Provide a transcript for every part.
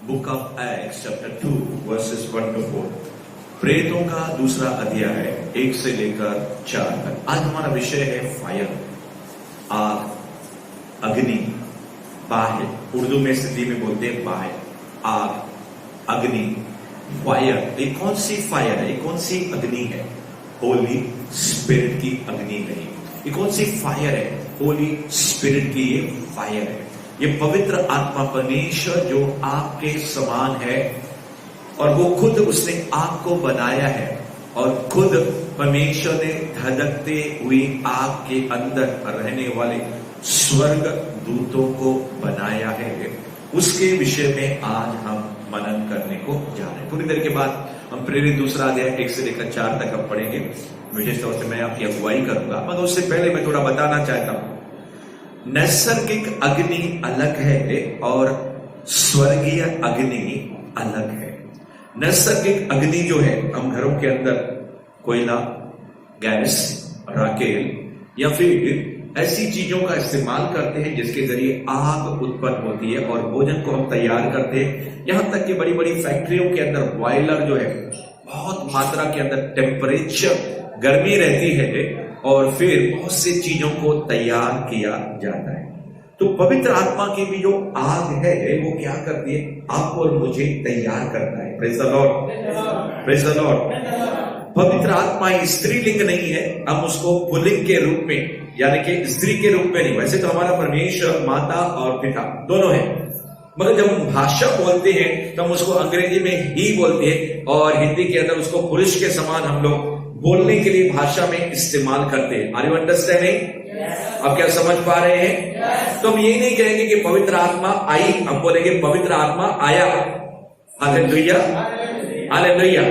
Book of acts chapter 2 versus 1 to 4। प्रेतों का दूसरा अध्याय 1 से लेकर 4 तक। आज हमारा विषय है फायर, आग, अग्नि, बाह्य। उर्दू में स्थिति में बोलते हैं बाह्य, आग, अग्नि, फायर। ये कौन सी फायर है? ये कौन सी अग्नि है? होली स्पिरिट की अग्नि नहीं। ये कौन सी फायर है? होली स्पिरिट की ये फायर है। ये पवित्र आत्मा परमेश्वर जो आपके समान है, और वो खुद उसने आग को बनाया है, और खुद परमेश्वर ने धधकते हुई आग के अंदर रहने वाले स्वर्ग दूतों को बनाया है। उसके विषय में आज हम मनन करने को जा रहे हैं। थोड़ी देर के बाद हम प्रेरित दूसरा अध्याय 1 से लेकर 4 तक हम पढ़ेंगे। विशेष तौर से मैं आपकी अगुवाई करूंगा, मगर उससे पहले मैं थोड़ा बताना चाहता हूं। नैसर्गिक अग्नि अलग है और स्वर्गीय अग्नि अलग है। नैसर्गिक अग्नि जो है, हम घरों के अंदर कोयला, गैस, राकेल या फिर ऐसी चीजों का इस्तेमाल करते हैं जिसके जरिए आग उत्पन्न होती है और भोजन को हम तैयार करते हैं। यहां तक कि बड़ी बड़ी फैक्ट्रियों के अंदर बॉयलर जो है, बहुत मात्रा के अंदर टेम्परेचर, गर्मी रहती है, और फिर बहुत सी चीजों को तैयार किया जाता है। तो पवित्र आत्मा की भी जो आग है वो क्या करती है? आपको और मुझे तैयार करता है। Praise the lord, praise the Lord. पवित्र आत्मा स्त्रीलिंग नहीं है, हम उसको पुल्लिंग के रूप में, यानी कि स्त्री के रूप में नहीं। वैसे तो हमारा परमेश्वर माता और पिता दोनों है, मगर जब हम भाषा बोलते हैं तो हम उसको अंग्रेजी में ही बोलते हैं, और हिंदी के अंदर उसको पुरुष के समान हम लोग बोलने के लिए भाषा में इस्तेमाल करते हैं। Are you understanding? आप क्या समझ पा रहे हैं? तो हम ये नहीं कहेंगे कि पवित्र आत्मा आई, हम बोलेंगे पवित्र आत्मा आया। Hallelujah, hallelujah.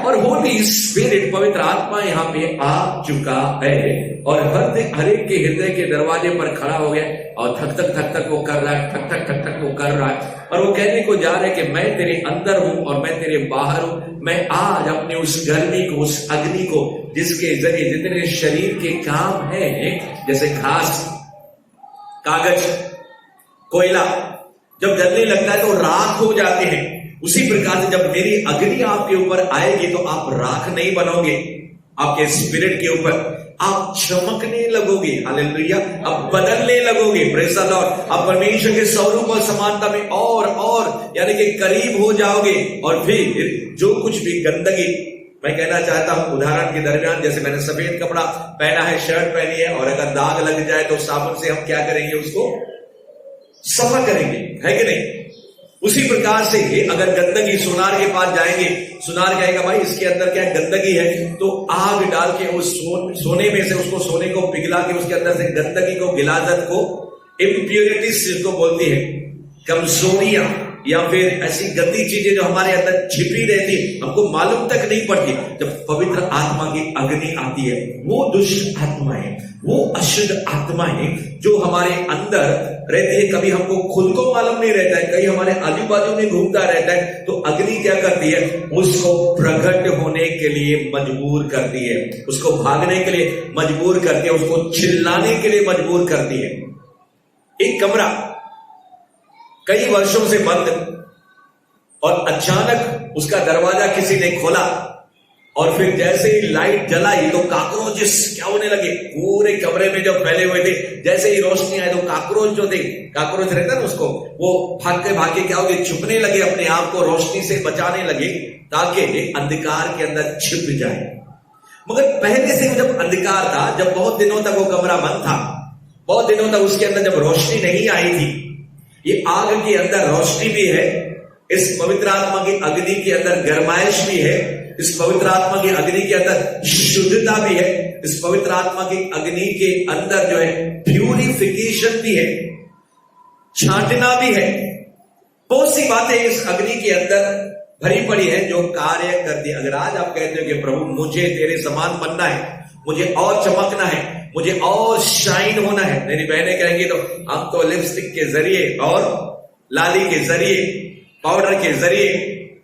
और होली स्पिरिट, पवित्र आत्मा यहाँ पे आ चुका है, और हर एक के हृदय के दरवाजे पर खड़ा हो गया, और थक थक वो कर रहा है, थक वो कर रहा है, और वो कहने को जा रहा है कि मैं तेरे अंदर हूं और मैं तेरे बाहर हूं। मैं आज अपने उस गर्मी को, उस अग्नि को, जिसके जरिए जितने शरीर के काम है, जैसे घास, कागज, कोयला, जब जलने लगता है तो राख हो जाते हैं, उसी प्रकार से जब मेरी अग्नि आपके ऊपर आएगी तो आप राख नहीं बनोगे, आपके स्पिरिट के ऊपर आप चमकने लगोगे। हालेलुया, आप बदलने लगोगे। Praise the Lord. आप परमेश्वर के स्वरूप और समानता में और यानी कि करीब हो जाओगे, और फिर जो कुछ भी गंदगी, मैं कहना चाहता हूं उदाहरण के दरमियान, जैसे मैंने सफेद कपड़ा पहना है, शर्ट पहनी है, और अगर दाग लग जाए तो साबुन से हम क्या करेंगे? उसको सफा करेंगे, है कि नहीं? उसी प्रकार से अगर गंदगी, सुनार के पास जाएंगे, सुनार कहेगा भाई इसके अंदर क्या गंदगी है, तो आग डाल के उस सोने में से, उसको सोने को पिघला के उसके अंदर से गंदगी को, गिलाजत को, इम्प्योरिटीज जिसको बोलती है, कमजोरियां या फिर ऐसी गंदी चीजें जो हमारे अंदर छिपी रहती है, हमको मालूम तक नहीं पड़ती। जब पवित्र आत्मा की अग्नि आती है, वो दुष्ट आत्माएं, वो अशुद्ध आत्माएं जो हमारे अंदर रहती है, कभी हमको खुद को मालूम नहीं रहता है, कहीं हमारे आजू बाजू में घूमता रहता है, तो अग्नि क्या करती है? उसको प्रकट होने के लिए मजबूर करती है, उसको भागने के लिए मजबूर करती है, उसको चिल्लाने के लिए मजबूर करती है। एक कमरा कई वर्षों से बंद, और अचानक उसका दरवाजा किसी ने खोला, और फिर जैसे ही लाइट जलाई तो काकरोचेस क्या होने लगे? पूरे कमरे में जब फैले हुए थे, जैसे ही रोशनी आई तो काकरोच जो थे, काकरोच रहता ना उसको, वो भाग के क्या हो गए? छुपने लगे, अपने आप को रोशनी से बचाने लगे ताकि अंधकार के अंदर छिप जाए। मगर पहले से जब अंधकार था, जब बहुत दिनों तक वो कमरा बंद था, बहुत दिनों तक उसके अंदर जब रोशनी नहीं आई थी, ये आग के अंदर रोशनी भी है, इस पवित्र आत्मा की अग्नि के अंदर गरमाइश भी है, इस पवित्र आत्मा की अग्नि के अंदर शुद्धता भी है, इस पवित्र आत्मा की अग्नि के अंदर जो है प्यूरिफिकेशन भी है, छांटना भी है। बहुत सी बातें इस अग्नि के अंदर भरी पड़ी है जो कार्य करती है। अगर आज आप कहते हो कि प्रभु मुझे तेरे समान बनना है, मुझे और चमकना है, मुझे और शाइन होना है, मेरी बहनें कहेंगी तो हम तो लिपस्टिक के जरिए और लाली के जरिए, पाउडर के जरिए,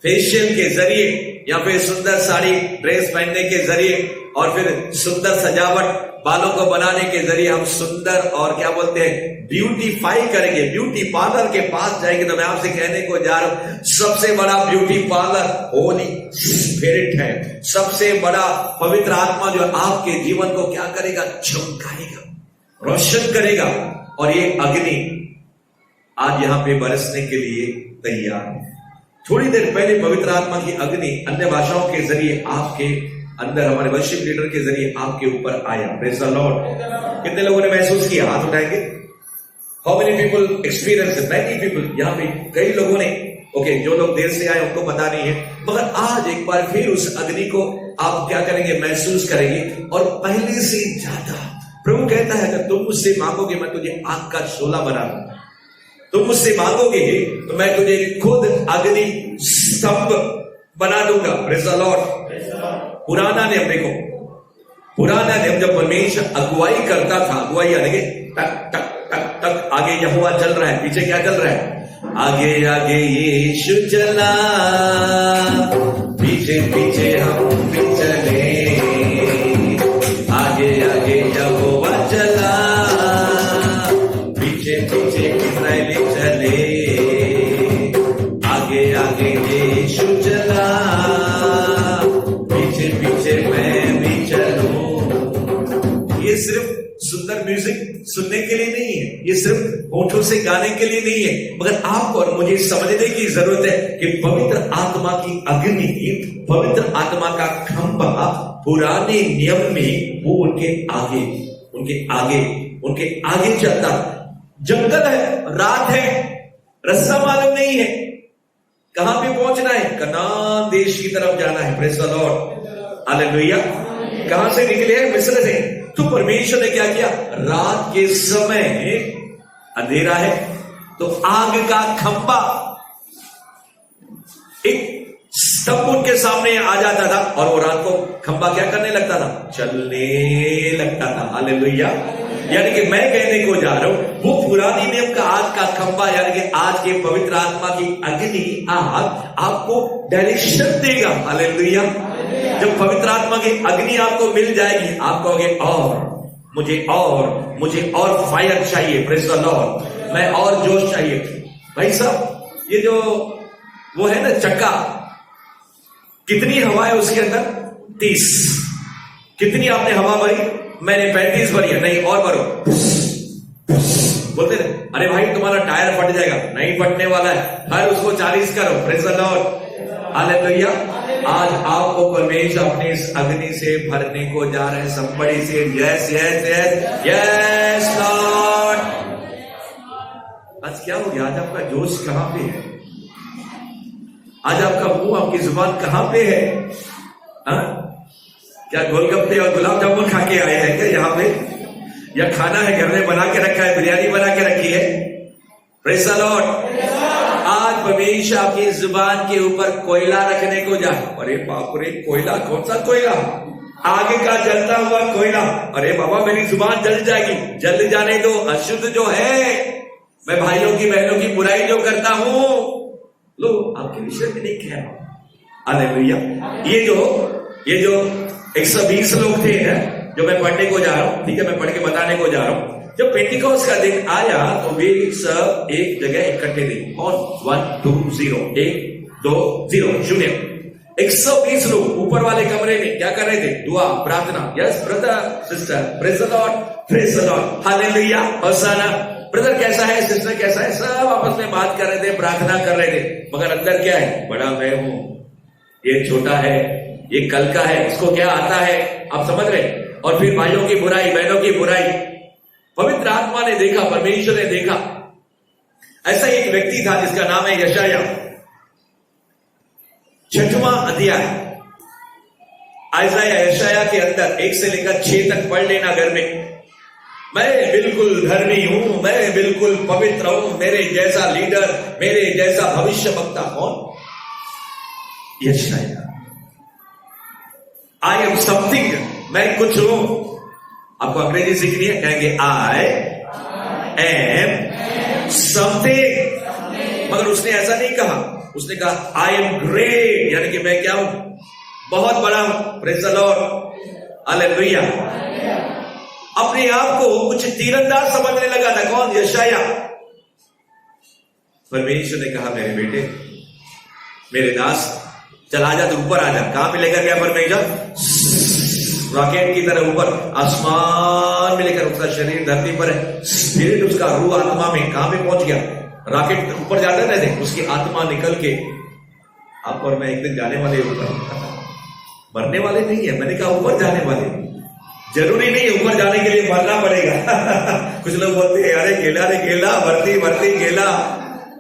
फेशियल के जरिए या फिर सुंदर साड़ी ड्रेस पहनने के जरिए और फिर सुंदर सजावट बालों को बनाने के जरिए हम सुंदर और क्या बोलते हैं ब्यूटीफाई करेंगे, ब्यूटी पार्लर के पास जाएंगे। तो मैं आपसे कहने को जा रहा हूं सबसे बड़ा ब्यूटी पार्लर होली स्पिरिट है। सबसे बड़ा पवित्र आत्मा जो आपके जीवन को क्या करेगा, चमकाएगा, रोशन करेगा। और ये अग्नि आज यहां पे बरसने के लिए तैयार है। थोड़ी देर पहले पवित्र आत्मा की अग्नि अन्य भाषाओं के जरिए आपके अंदर, हमारे वर्शिप लीडर के जरिए आपके ऊपर आया। Praise the Lord. कितने लोगों ने महसूस किया? हाथ उठाएंगे। How many people experience? Many people. यहां पे कई लोगों ने, ओके, जो लोग देर से आए उनको पता नहीं है, मगर आज एक बार फिर उस अग्नि को आप क्या करेंगे, महसूस करेंगे। और पहले से ज्यादा प्रभु कहता है अगर तुम मुझसे मांगोगे मैं तुझे आग का शोला बना दूंगा। तुम मुझसे मांगोगे तो मैं तुझे खुद अग्नि स्तंभ बना दूंगा। Praise the Lord. पुराना नियम देखो, पुराना नियम जब परमेश्वर अगुवाई करता था, अगुवाई यानी कि टक टक टक टक, आगे यहोवा चल रहा है, पीछे क्या चल रहा है, आगे आगे यीशु चला, पीछे पीछे हम भी चले, आगे आगे यहोवा चला, पीछे पीछे इस्राएली चले, आगे आगे यीशु चला, पीछे पीछे मैं भी चलूं। ये सिर्फ सुंदर म्यूजिक सुनने के लिए नहीं है, ये सिर्फ होठों से गाने के लिए नहीं है, मगर आपको और मुझे समझने की जरूरत है कि पवित्र आत्मा की अग्नि, पवित्र आत्मा का खंभा पुराने नियम में वो उनके आगे चलता। जंगल है, रात है, रास्ता मालूम नहीं है, कहां पे पहुंचना है, कनान देश की तरफ जाना है। Praise the Lord. हालेलुया। कहां से निकले हैं? मिस्र से। तो परमेश्वर ने क्या किया, रात के समय अंधेरा है तो आग का खंभा, एक स्तंभ उनके सामने आ जाता था और वो रात को खंभा क्या करने लगता था, चलने लगता था। हालेलुया। यानी कि मैं कहने को जा रहा हूं वो पुरानी नियम का आग का खंभा, यानी कि आज के पवित्र आत्मा की अग्नि आग आपको डायरेक्शन देगा। हालेलुया। जब पवित्र आत्मा की अग्नि आपको मिल जाएगी, आप कहोगे मुझे और फायर चाहिए। Praise the Lord. मैं और जोश चाहिए। भाई साहब, ये जो वो है ना चक्का, कितनी हवा है उसके अंदर? 30। कितनी आपने हवा भरी? मैंने 35 भरी है। नहीं, और भरो। बोलते ना, अरे भाई तुम्हारा टायर फट जाएगा। नहीं फटने वाला है, हर उसको 40 करो। Praise the Lord. हालेलुया। आज आपको परमेश्वर अपने इस अग्नि से भरने को जा रहे हैं। somebody say yes yes yes yes Lord. आज क्या हो गया? आज आपका जोश कहां पे है? आज आपका मुंह, आपकी जुबान कहां पे है? हा? क्या गोलगप्पे और गुलाब जामुन खा के आए हैं क्या यहाँ पे? या खाना है घर में बना के रखा है, बिरयानी बना के रखी है? Praise the Lord. आज परमेश्वर आपकी जुबान के ऊपर कोयला रखने को जाए। अरे बाप रे, कोयला? कौन सा कोयला? आगे का जलता हुआ कोयला। अरे बाबा मेरी जुबान जल जाएगी। जल जाने दो। अशुद्ध जो है, मैं भाइयों की बहनों की बुराई जो करता हूं, लो आपके विषय में नहीं कह रहा। हालेलुया। ये जो 120 लोग थे जो मैं पढ़ने को जा रहा हूं, ठीक है, मैं पढ़ के बताने को जा रहा हूं। जब पेंटिकोस का दिन आया तो वे सब एक जगह इकट्ठे थे। और 1 2 0 1 2 0 0 120 लोग ऊपर वाले कमरे में क्या कर रहे थे? दुआ, प्रार्थना। Yes brother, sister, praise the lord, praise the Lord. Hallelujah. Hosanna. Brother कैसा है, सिस्टर कैसा है, सब आपस में बात कर रहे थे, प्रार्थना कर रहे थे। मगर अंदर क्या है? बड़ा मैं हूं, ये छोटा है, ये कल का है, इसको क्या आता है? आप समझ रहे? और फिर भाइयों की बुराई, बहनों की बुराई। पवित्र आत्मा ने देखा, परमेश्वर ने देखा। ऐसा एक व्यक्ति था जिसका नाम है यशाया। 6वां अध्याय आइज़ाया यशाया के अंदर 1 से लेकर 6 तक पढ़ लेना घर में। मैं बिल्कुल धर्मी हूं, मैं बिल्कुल पवित्र हूं, मेरे जैसा लीडर, मेरे जैसा भविष्य वक्ता कौन? यशाया। आई एम समथिंग, मैं कुछ हूं। आपको अंग्रेजी सीखनी है, कहेंगे आई एम समथिंग। मगर उसने ऐसा नहीं कहा, उसने कहा आई एम ग्रेट, यानी कि मैं क्या हूं, बहुत बड़ा हूं। Praise the Lord, hallelujah. अपने आप को कुछ तीरंदाज समझने लगा था। कौन? यशाया। परमेश्वर ने कहा मेरे बेटे, मेरे दास, चल आजा, तू ऊपर आजा। कहां पे लेकर गया परमेश्वर? रॉकेट की तरह ऊपर आसमान में लेकर। उसका शरीर धरती पर है, स्पिरिट उसका रूह आत्मा में कहां पे पहुंच गया? रॉकेट ऊपर जाते रहते, उसकी आत्मा निकल के आप और मैं एक दिन जाने वाले ऊपर। मरने वाले नहीं है, मैंने कहा ऊपर जाने वाले। जरूरी नहीं है ऊपर जाने के लिए मरना पड़ेगा। कुछ लोग बोलते हैं अरे गेला भर्ती गेला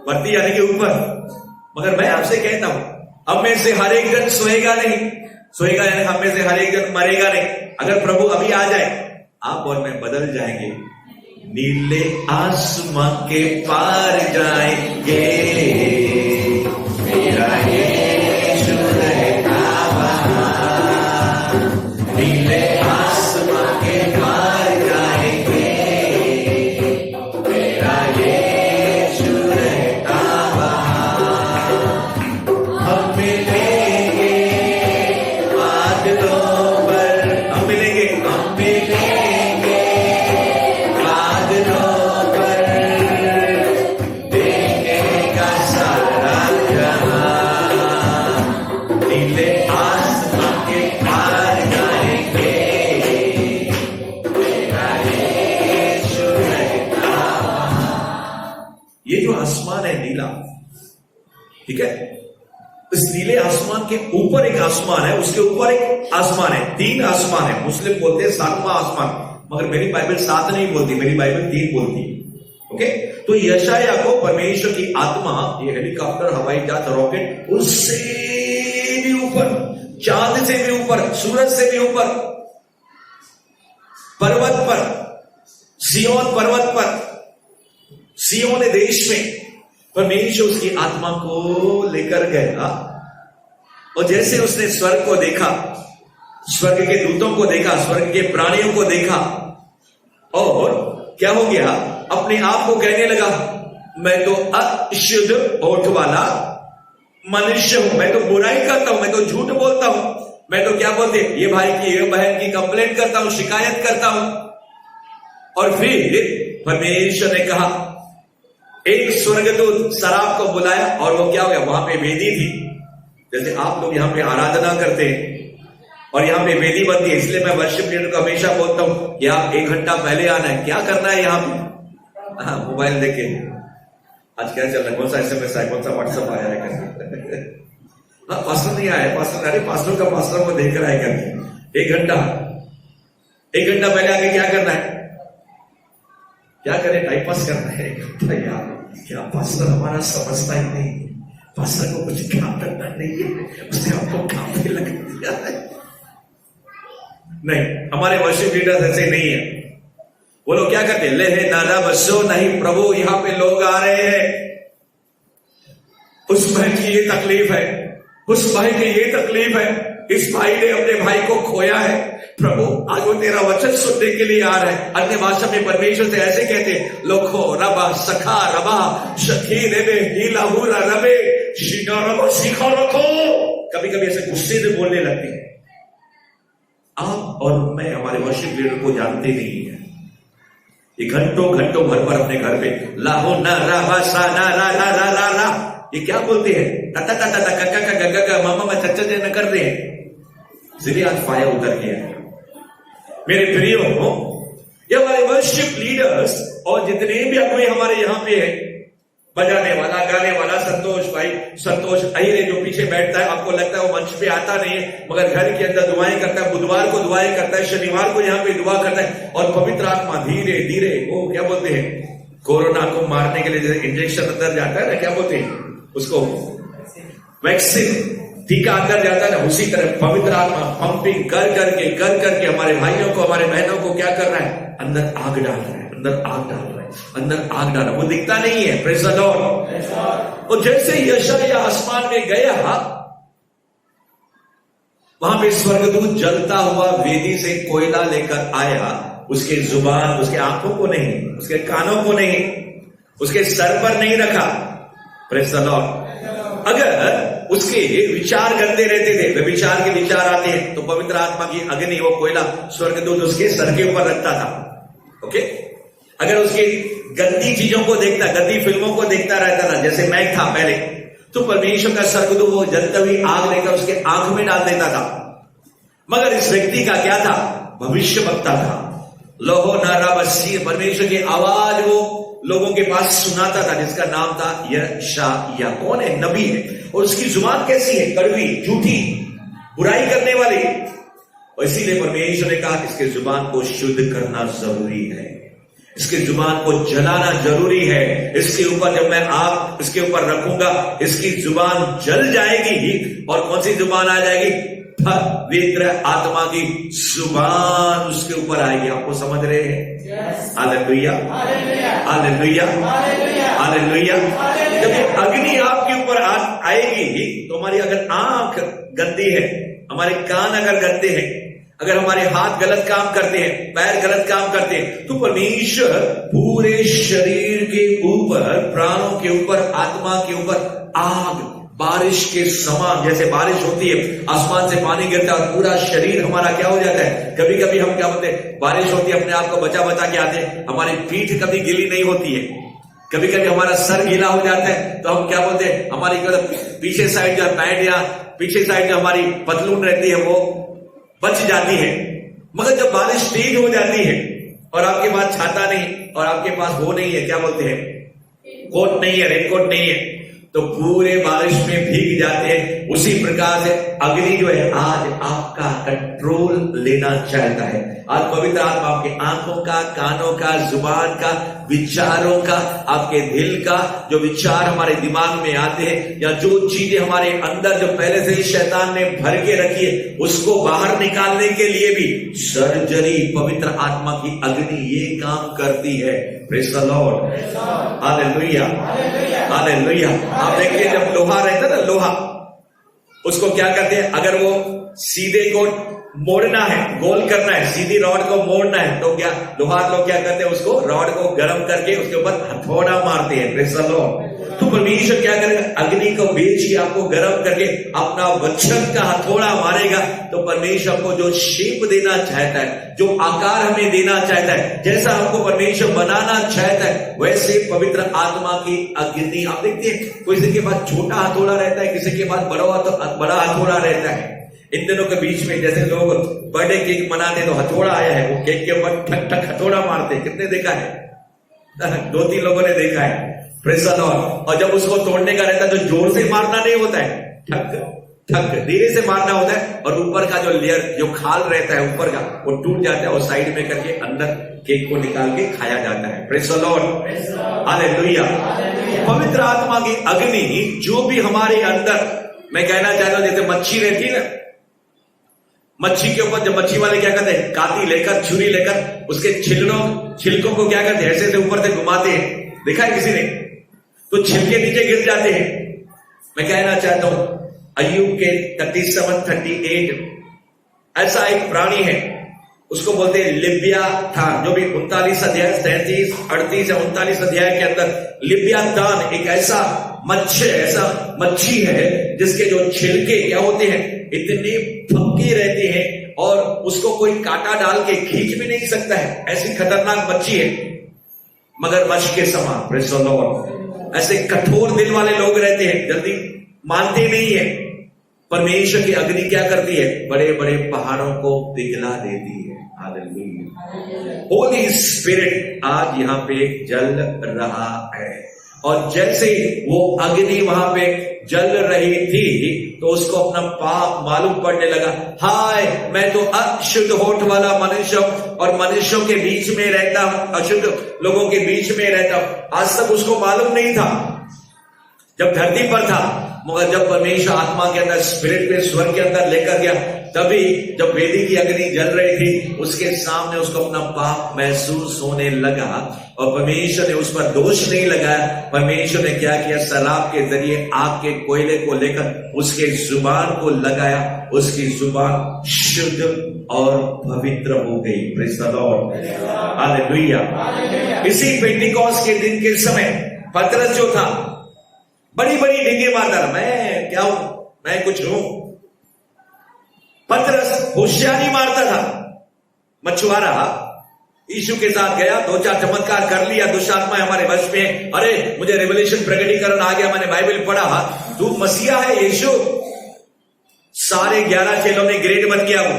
भर्ती यानी कि ऊपर। मगर मैं आपसे कहता हूं, अब में से हर एक जन सोएगा नहीं, सोएगा यानी हम में से हर एक जन मरेगा नहीं। अगर प्रभु अभी आ जाए, आप और मैं बदल जाएंगे, नीले आसमां के पार जाएंगे। मेरा यीशु रहता वहां, नीले आसमां के पार जाएंगे। मेरा यीशु रहता वहां, हम मिलेंगे बादलों पर, हम मिलेंगे बादलों पर, देखेगा सारा जहां, नीले आसमां के पार जाएंगे। मेरा यीशु रहता वहां। ये जो आसमान है नीला, ठीक है, इस नीले आसमान के ऊपर एक आसमान है, उसके ऊपर एक आसमान है, 3 आसमान है। मुस्लिम बोलते हैं 7वां आसमान, मगर मेरी बाइबल 7 नहीं बोलती, मेरी बाइबल 3 बोलती है। ओके, तो यशाया को परमेश्वर की आत्मा, ये हेलीकॉप्टर, हवाई जहाज, रॉकेट, उससे भी ऊपर, चांद से भी ऊपर, सूरज से भी ऊपर, पर्वत पर, सियोन पर्वत पर, सियोन देश में परमेश्वर उसकी आत्मा को लेकर गया। और जैसे उसने स्वर्ग को देखा, स्वर्ग के दूतों को देखा, स्वर्ग के प्राणियों को देखा, और क्या हो गया, अपने आप को कहने लगा मैं तो अशुद्ध होठ वाला मनुष्य हूं, मैं तो बुराई करता हूं, मैं तो झूठ बोलता हूं, मैं तो क्या बोलते, ये भाई की ये बहन की कंप्लेंट करता हूं, शिकायत करता हूं। और फिर परमेश्वर ने कहा, एक स्वर्गदूत सराफ को बुलाया, और वो क्या हो गया, वहां पे वेदी थी, जैसे आप लोग यहां पे आराधना करते हैं और यहां पे वेदी बनती है। इसलिए मैं वर्शिप लीडर को हमेशा बोलता हूं कि आप 1 घंटा पहले आना है। क्या करना है यहां पे? हाँ, मोबाइल देखे, आज क्या चल रहा है, कौन सा SMS आया, कौन सा व्हाट्सएप आया है करके। हाँ, पास्टर नहीं आया, पास्टर, अरे पास्टर का पास्टर को देख रहा है करके। 1 घंटा पहले आके क्या करना है, क्या करें, टाइम पास करना है। यार क्या पास्टर हमारा समझता ही नहीं, पास्टर को कुछ काम करना नहीं है, उसने आपको काम पे लगा दिया है। नहीं, हमारे वर्शिप लीडर्स ऐसे नहीं है। वो लोग क्या करते, ले है नारा बसो नहीं, प्रभु यहां पे लोग आ रहे हैं, उस भाई की ये तकलीफ है, उस भाई की ये तकलीफ है, इस भाई ने अपने भाई को खोया है, प्रभु आज वो तेरा वचन सुनने के लिए आ रहा है। अन्य भाषा में परमेश्वर से ऐसे कहते, लोखो रबा सखा रबा सखी रेबे हीलाहुरा रबे शिखा रबो शिखा रखो। कभी कभी ऐसे गुस्से से बोलने लगते हैं। आप और मैं हमारे वर्शिप लीडर को जानते नहीं है, ये घंटों भर पर अपने घर पे लाहो ना रा सा ना रा रा रा रा रा, ये क्या बोलते हैं, ता ता ता ता का गगा का मामा में चच्चा न कर दे। इसलिए आज फायर उतर गया है। मेरे प्रियो, ये हमारे वर्शिप लीडर्स और जितने भी अगुए हमारे यहाँ पे है, बजाने वाला, गाने वाला, संतोष अहिरे जो पीछे बैठता है, आपको लगता है वो मंच पे आता नहीं है, मगर घर के अंदर दुआएं करता है, बुधवार को दुआएं करता है, शनिवार को यहाँ पे दुआ करता है, और पवित्र आत्मा धीरे धीरे, वो क्या बोलते हैं, कोरोना को मारने के लिए जैसे इंजेक्शन अंदर जाता है ना, क्या बोलते हैं उसको, वैक्सीन, टीका अंदर जाता है ना, उसी तरह पवित्र आत्मा पंपिंग कर करके हमारे भाइयों को, हमारे बहनों को क्या कर रहा है, अंदर आग डाल रहा है, अंदर आग डाल रहा है, अंदर आग डाल रहा है। वो दिखता नहीं है, प्रेज़ द लॉर्ड। और जैसे यशाया आसमान में गया, वहां पे स्वर्गदूत जलता हुआ वेदी से कोयला लेकर आया। उसके जुबान, उसके आंखों को नहीं, उसके कानों को नहीं, उसके सर पर नहीं रखा, प्रेज़ द लॉर्ड। अगर उसके विचार गंदे रहते थे, वे विचार के विचार आते हैं, तो पवित्र आत्मा की अग्नि, वो कोयला स्वर्गदूत उसके सर के ऊपर रखता था। ओके, अगर उसकी गंदी चीजों को देखता, गंदी फिल्मों को देखता रहता था, जैसे मैं था पहले, तो परमेश्वर का स्वर्गदूत वो जलती हुई आग लेकर उसके आंख में डाल देता था। मगर इस व्यक्ति का क्या था? भविष्य वक्ता था। लोहो नारा बसी, परमेश्वर की आवाज वो लोगों के पास सुनाता था, जिसका नाम था यशायाह। कौन है? नबी है। और उसकी जुबान कैसी है? कड़वी, झूठी, बुराई करने वाली। और इसीलिए परमेश्वर ने कहा इसके जुबान को शुद्ध करना जरूरी है, इसके जुबान को जलाना जरूरी है। इसके ऊपर जब मैं आग इसके ऊपर रखूंगा, इसकी जुबान जल जाएगी। और कौन सी जुबान आ जाएगी? पवित्र आत्मा की जुबान उसके ऊपर आएगी। आपको समझ रहे हैं? Hallelujah, hallelujah, hallelujah. जब अग्नि आपके ऊपर आएगी, तो हमारी अगर आंख गंदी है, हमारे कान अगर गंदे हैं, अगर हमारे हाथ गलत काम करते हैं, पैर गलत काम करते हैं, तो परमेश्वर पूरे शरीर के ऊपर, प्राणों के ऊपर, आत्मा के ऊपर आग, बारिश के समान, जैसे बारिश होती है, आसमान से पानी गिरता है और पूरा शरीर हमारा क्या हो जाता है। कभी कभी हम क्या बोलते हैं, बारिश होती है, अपने आप को बचा बचा के आते हैं, हमारी पीठ कभी गीली नहीं होती है। कभी कभी हमारा सर गीला हो जाता है, तो हम क्या बोलते हैं, हमारी पीछे साइड जो पैंट या पीछे साइड जो हमारी पतलून रहती है वो बच जाती है। मगर जब बारिश तेज हो जाती है और आपके पास छाता नहीं, और आपके पास वो नहीं है, क्या बोलते हैं, कोट नहीं है, रेनकोट नहीं है, तो पूरे बारिश में भीग जाते हैं। उसी प्रकार से अग्नि जो है आज आपका कंट्रोल लेना चाहता है। आज पवित्र आत्मा आपके आंखों का, कानों का, जुबान का, विचारों का, आपके दिल का, जो विचार हमारे दिमाग में आते हैं, या जो चीजें हमारे अंदर जो पहले से ही शैतान ने भर के रखी है, उसको बाहर निकालने के लिए भी सर्जरी पवित्र आत्मा की अग्नि ये काम करती है। Praise the Lord, hallelujah, hallelujah. आप देखिए जब लोहा रहता है ना, लोहा, उसको क्या करते हैं, अगर वो सीधे को मोड़ना है, गोल करना है, सीधी रॉड को मोड़ना है, तो क्या लोहा लोग क्या करते हैं, उसको रॉड को गर्म करके उसके ऊपर हथौड़ा मारते हैं। Praise the Lord. तो परमेश्वर क्या करेगा, अग्नि को बेच के आपको गर्म करके अपना वचन का हथौड़ा मारेगा। तो परमेश्वर हमको जो शेप देना चाहता है, जो आकार हमें देना चाहता है, जैसा हमको परमेश्वर बनाना चाहता है, वैसे पवित्र आत्मा की अग्नि। आप देखते हैं किसी के पास छोटा हथौड़ा रहता है, किसी के पास बड़ा हथौड़ा रहता है। इन दिनों के बीच में जैसे लोग बर्थडे केक मनाते, तो हथौड़ा आया है, वो केक के ऊपर ठक ठक हथौड़ा मारते हैं। कितने देखा है? 2-3 लोगों ने देखा है। Praise the Lord. और जब उसको तोड़ने का रहता है, तो जोर से मारना नहीं होता है, ठक ठक धीरे से मारना होता है। और ऊपर का जो लेयर, जो खाल रहता है ऊपर का, वो टूट जाता है और साइड में करके अंदर केक को निकाल के खाया जाता है। Praise the Lord, hallelujah. पवित्र आत्मा की अग्नि जो भी हमारे अंदर, मैं कहना चाहता हूं, जैसे मच्छी रहती है ना, मच्छी के ऊपर जब मच्छी वाले क्या करते हैं, काती लेकर, छुरी लेकर उसके छिलकों को क्या करते हैं, ऐसे से ऊपर से घुमाते हैं। देखा है किसी ने? तो छिलके नीचे गिर जाते हैं। मैं कहना चाहता हूं, अय्यूब के 37-38 ऐसा एक प्राणी है, उसको बोलते हैं लिव्याथान, जो भी 39 अध्याय, 37, 38 या 39 अध्याय के अंदर लिव्याथान एक ऐसा मच्छी है जिसके जो छिलके क्या होते हैं, इतने पक्के रहते हैं और उसको कोई कांटा डाल के खींच भी नहीं सकता है। ऐसी खतरनाक मच्छी है, मगरमच्छ के समान। Praise the Lord. ऐसे कठोर दिल वाले लोग रहते हैं, जल्दी मानते नहीं है। परमेश्वर की अग्नि क्या करती है, बड़े बड़े पहाड़ों को पिघला देती है। हालेलुया। होली स्पिरिट आज यहाँ पे जल रहा है, और जैसे वो अग्नि वहां पे जल रही थी, तो उसको अपना पाप मालूम पड़ने लगा। हाय, मैं तो अशुद्ध होठ वाला मनुष्य हूं और मनुष्यों के बीच में रहता हूं, अशुद्ध लोगों के बीच में रहता हूं। आज तक उसको मालूम नहीं था जब धरती पर था, मगर जब परमेश्वर आत्मा के अंदर, स्पिरिट में, स्वर्ग के अंदर लेकर गया, तभी जब वेदी की अग्नि जल रही थी, उसके सामने उसको अपना पाप महसूस होने लगा। और परमेश्वर ने उस पर दोष नहीं लगाया। परमेश्वर ने क्या किया, शराब के जरिए आग के कोयले को लेकर उसके जुबान को लगाया। उसकी जुबान शुद्ध और पवित्र हो गई। Praise the Lord, hallelujah. इसी पेंटिकॉस्ट के दिन के समय पतरस जो था, बड़ी बड़ी डींगे मारता रहा, मैं क्या हूं, मैं कुछ हूं। पतरस होशियारी मारता था, मछुआरा यीशु के साथ गया, 2-4 चमत्कार कर लिया, दुष्टात्मा हमारे वश में, अरे मुझे रेवलेशन प्रकटीकरण आ गया, मैंने बाइबल पढ़ा, तू मसीहा है यीशु। सारे 11 चेलों ने ग्रेड बन गया वो,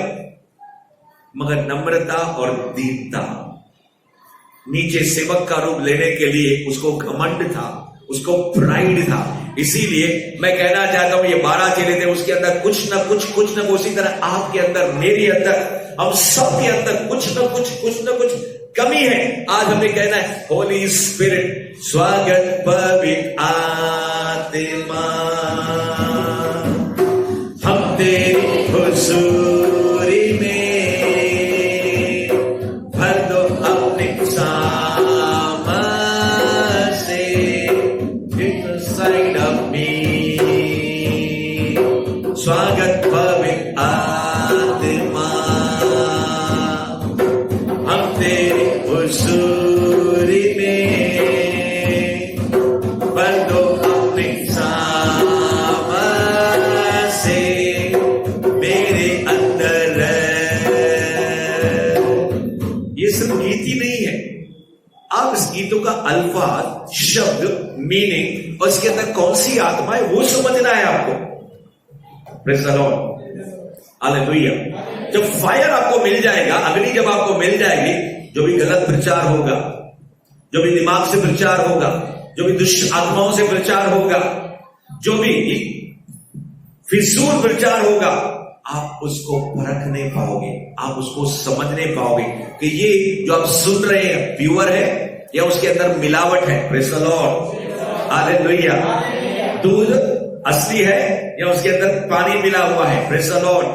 मगर नम्रता और दीनता, नीचे सेवक का रूप लेने के लिए उसको घमंड था, उसको प्राइड था। इसीलिए मैं कहना चाहता हूं, ये 12 चेले थे, उसके अंदर कुछ ना कुछ उसी तरह आपके अंदर, मेरे अंदर, हम सब के अंदर कुछ ना कुछ कमी है। आज हमें कहना है, होली स्पिरिट स्वागत पवित्र आत्मा, हम तेरी हुजूरी में भर दो अपने सामा से, inside of me, स्वागत पवित्र आत्मा, हम तेरी हुजूरी में भर दो अपने सामा से, मेरे अंदर। ये सिर्फ गीत ही नहीं है, आप इस गीतों का अल्फाज, शब्द, मीनिंग और इसके अंदर कौन सी आत्मा है वो समझना है आपको। Praise the Lord, hallelujah. जब फायर आपको मिल जाएगा, अग्नि जब आपको मिल जाएगी, जो भी गलत प्रचार होगा, जो भी दिमाग से प्रचार होगा, जो भी दुष्ट आत्माओं से प्रचार होगा, जो भी फिजूल प्रचार होगा, आप उसको परख नहीं पाओगे, आप उसको समझ नहीं पाओगे कि ये जो आप सुन रहे हैं प्योर है या उसके अंदर मिलावट है। Praise the Lord, hallelujah. दूध असली है या उसके अंदर पानी मिला हुआ है। Praise the Lord,